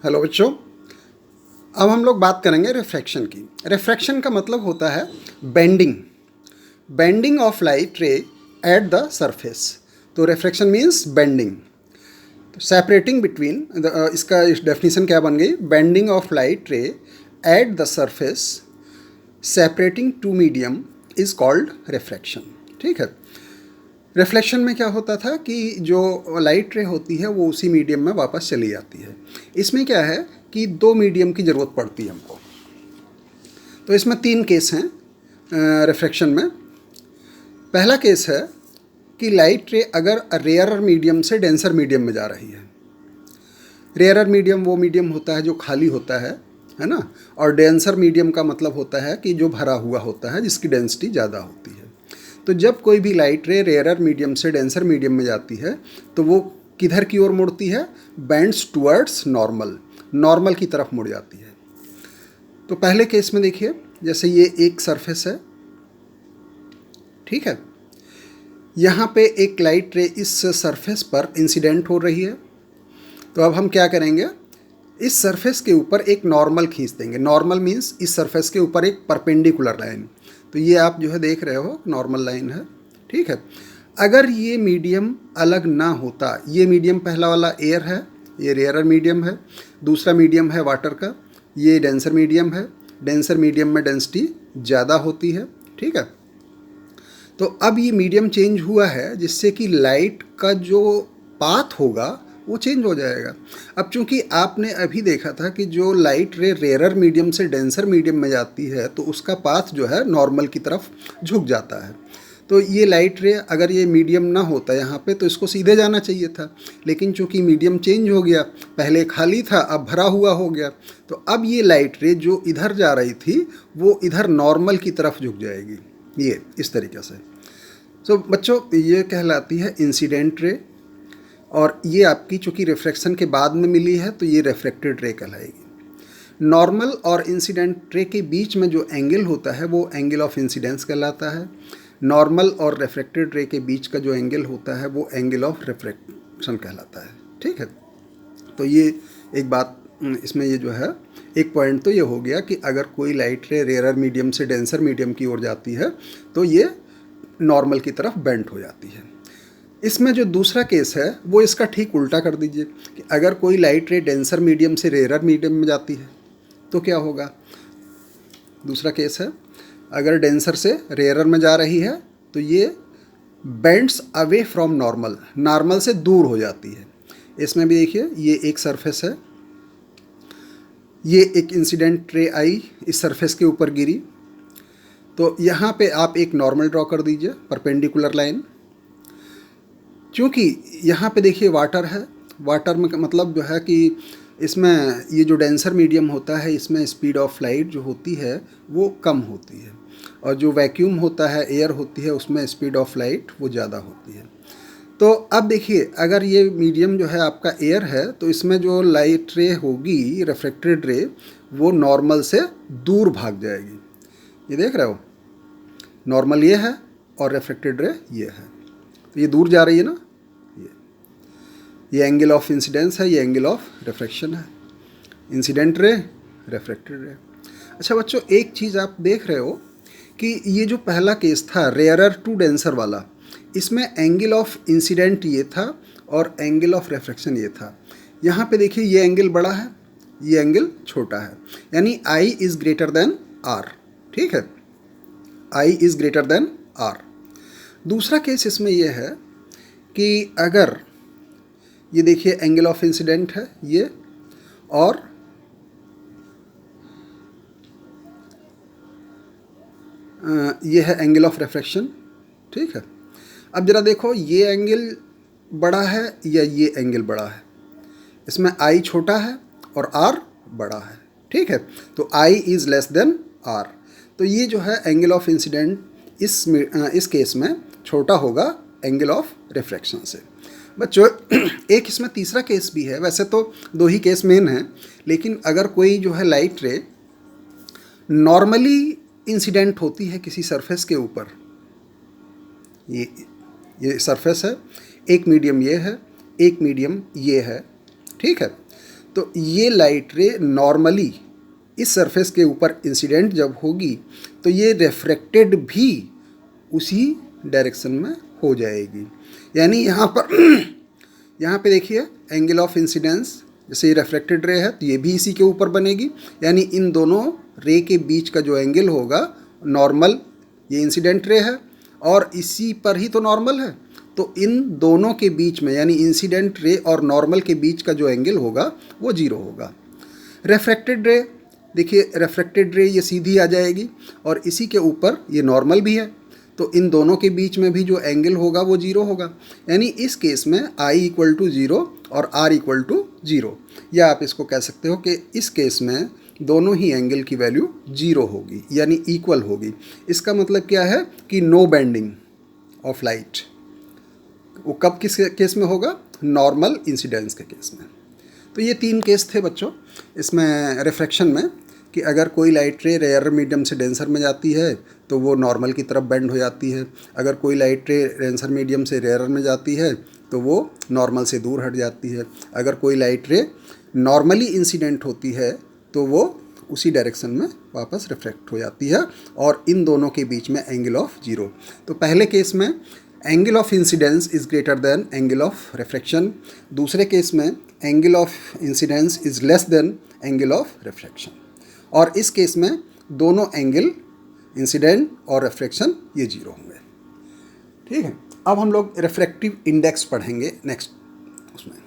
Hello बच्चों, अब हम लोग बात करेंगे रिफ्रैक्शन की। रिफ्रैक्शन का मतलब होता है bending of light ray at the surface. तो refraction means bending, separating between इसका डेफिनेशन क्या बन गई? Bending of light ray at the surface separating two medium is called refraction. ठीक है। रिफ्लेक्शन में क्या होता था कि जो लाइट रे होती है वो उसी मीडियम में वापस चली जाती है। इसमें क्या है कि दो मीडियम की ज़रूरत पड़ती है हमको। तो इसमें तीन केस हैं रिफ्रैक्शन में। पहला केस है कि लाइट रे अगर रेयरर मीडियम से डेंसर मीडियम में जा रही है। रेयरर मीडियम वो मीडियम होता है जो खाली होता है ना, और डेंसर मीडियम का मतलब होता है कि जो भरा हुआ होता है, जिसकी डेंसिटी ज़्यादा होती है। तो जब कोई भी लाइट रे रेयरर मीडियम से डेंसर मीडियम में जाती है तो वो किधर की ओर मुड़ती है? बेंड्स टुवर्ड्स नॉर्मल की तरफ मुड़ जाती है। तो पहले केस में देखिए, जैसे ये एक सरफेस है, ठीक है। यहाँ पे एक लाइट रे इस सरफेस पर इंसिडेंट हो रही है। तो अब हम क्या करेंगे? इस सरफेस के ऊपर एक नॉर्मल खींच देंगे। नॉर्मल मीन्स इस सरफेस के ऊपर एक परपेंडिकुलर लाइन। तो ये आप जो है देख रहे हो नॉर्मल लाइन है, ठीक है। अगर ये मीडियम अलग ना होता, ये मीडियम पहला वाला एयर है, ये रेयरर मीडियम है, दूसरा मीडियम है वाटर का, ये डेंसर मीडियम है। डेंसर मीडियम में डेंसिटी ज़्यादा होती है, ठीक है। तो अब ये मीडियम चेंज हुआ है जिससे कि लाइट का जो पाथ होगा वो चेंज हो जाएगा। अब चूंकि आपने अभी देखा था कि जो लाइट रे रेयरर मीडियम से डेंसर मीडियम में जाती है तो उसका पाथ जो है नॉर्मल की तरफ झुक जाता है। तो ये लाइट रे अगर ये मीडियम ना होता यहाँ पे तो इसको सीधे जाना चाहिए था, लेकिन चूंकि मीडियम चेंज हो गया, पहले खाली था अब भरा हुआ हो गया, तो अब ये लाइट रे जो इधर जा रही थी वो इधर नॉर्मल की तरफ झुक जाएगी, ये इस तरीके से। तो बच्चों ये कहलाती है इंसिडेंट रे, और ये आपकी चूँकि रिफ्रैक्शन के बाद में मिली है तो ये रिफ्रैक्टेड रे कहलाएगी। नॉर्मल और इंसिडेंट रे के बीच में जो एंगल होता है वो एंगल ऑफ इंसिडेंस कहलाता है। नॉर्मल और रिफ्रैक्टेड रे के बीच का जो एंगल होता है वो एंगल ऑफ रिफ्रैक्शन कहलाता है, ठीक है। तो ये एक बात इसमें ये जो है एक पॉइंट तो ये हो गया कि अगर कोई लाइट रे रेयरर मीडियम से डेंसर मीडियम की ओर जाती है तो ये नॉर्मल की तरफ बेंड हो जाती है। इसमें जो दूसरा केस है वो इसका ठीक उल्टा कर दीजिए कि अगर कोई लाइट रे डेंसर मीडियम से रेयरर मीडियम में जाती है तो क्या होगा? दूसरा केस है, अगर डेंसर से रेयरर में जा रही है तो ये बेंड्स अवे फ्रॉम नॉर्मल से दूर हो जाती है। इसमें भी देखिए ये एक सरफेस है, ये एक इंसिडेंट रे आई इस सरफेस के ऊपर गिरी, तो यहाँ पे आप एक नॉर्मल ड्रॉ कर दीजिए, परपेंडिकुलर लाइन। क्योंकि यहाँ पे देखिए वाटर है, वाटर में मतलब जो है कि इसमें ये जो डेंसर मीडियम होता है इसमें स्पीड ऑफ लाइट जो होती है वो कम होती है, और जो वैक्यूम होता है, एयर होती है, उसमें स्पीड ऑफ लाइट वो ज़्यादा होती है। तो अब देखिए अगर ये मीडियम जो है आपका एयर है तो इसमें जो लाइट रे होगी रिफ्रैक्टेड रे वो नॉर्मल से दूर भाग जाएगी। ये देख रहे हो, नॉर्मल ये है और रिफ्रैक्टेड रे ये है, तो ये दूर जा रही है ना। ये एंगल ऑफ इंसिडेंस है, ये एंगल ऑफ रिफ्रैक्शन है। इंसिडेंट रे, रिफ्रैक्टेड रे। अच्छा बच्चों, एक चीज़ आप देख रहे हो कि ये जो पहला केस था रेयरर टू डेंसर वाला, इसमें एंगल ऑफ इंसिडेंट ये था और एंगल ऑफ रिफ्रैक्शन ये था। यहाँ पे देखिए ये एंगल बड़ा है, ये एंगल छोटा है, यानी I is greater than are, ठीक है। I is greater than are. दूसरा केस इसमें यह है कि अगर ये देखिए एंगल ऑफ इंसिडेंट है ये, और ये है एंगल ऑफ रिफ्रैक्शन, ठीक है। अब ज़रा देखो ये एंगल बड़ा है या ये एंगल बड़ा है? इसमें आई छोटा है और आर बड़ा है, ठीक है। तो I is less than are, तो ये जो है एंगल ऑफ इंसिडेंट इस केस में छोटा होगा एंगल ऑफ रिफ्रैक्शन से। बच्चों एक इसमें तीसरा केस भी है, वैसे तो दो ही केस मेन हैं, लेकिन अगर कोई जो है लाइट रे नॉर्मली इंसिडेंट होती है किसी सरफेस के ऊपर, ये सरफेस है, एक मीडियम ये है, एक मीडियम ये है, ठीक है। तो ये लाइट रे नॉर्मली इस सरफेस के ऊपर इंसिडेंट जब होगी तो ये रिफ्रैक्टेड भी उसी डायरेक्शन में हो जाएगी। यानी यहाँ पर यहाँ पे देखिए एंगल ऑफ इंसिडेंस, जैसे ये रिफ्रैक्टेड रे है तो ये भी इसी के ऊपर बनेगी। यानी इन दोनों रे के बीच का जो एंगल होगा नॉर्मल, ये इंसिडेंट रे है और इसी पर ही तो नॉर्मल है, तो इन दोनों के बीच में यानी इंसिडेंट रे और नॉर्मल के बीच का जो एंगल होगा वो जीरो होगा। रिफ्रैक्टेड रे, देखिए रिफ्रैक्टेड रे ये सीधी आ जाएगी और इसी के ऊपर ये नॉर्मल भी है, तो इन दोनों के बीच में भी जो एंगल होगा वो जीरो होगा। यानी इस केस में I इक्वल टू ज़ीरो और R इक्वल टू ज़ीरो, या आप इसको कह सकते हो कि इस केस में दोनों ही एंगल की वैल्यू जीरो होगी यानी इक्वल होगी। इसका मतलब क्या है कि नो बेंडिंग ऑफ लाइट। वो कब किस केस में होगा? नॉर्मल इंसिडेंस के केस में। तो ये 3 केस थे बच्चों इसमें रिफ्रैक्शन में, कि अगर कोई लाइट रे रेयर मीडियम से डेंसर में जाती है तो वो नॉर्मल की तरफ बेंड हो जाती है, अगर कोई लाइट रे डेंसर मीडियम से रेयर में जाती है तो वो नॉर्मल से दूर हट जाती है, अगर कोई लाइट रे नॉर्मली इंसिडेंट होती है तो वो उसी डायरेक्शन में वापस रिफ्रैक्ट हो जाती है और इन दोनों के बीच में एंगल ऑफ जीरो। तो पहले केस में angle of incidence is greater than angle of refraction, दूसरे केस में angle of incidence is less than angle of refraction, और इस केस में दोनों एंगल इंसिडेंट और रिफ्रैक्शन ये जीरो होंगे। ठीक है, अब हम लोग रिफ्रैक्टिव इंडेक्स पढ़ेंगे नेक्स्ट उसमें।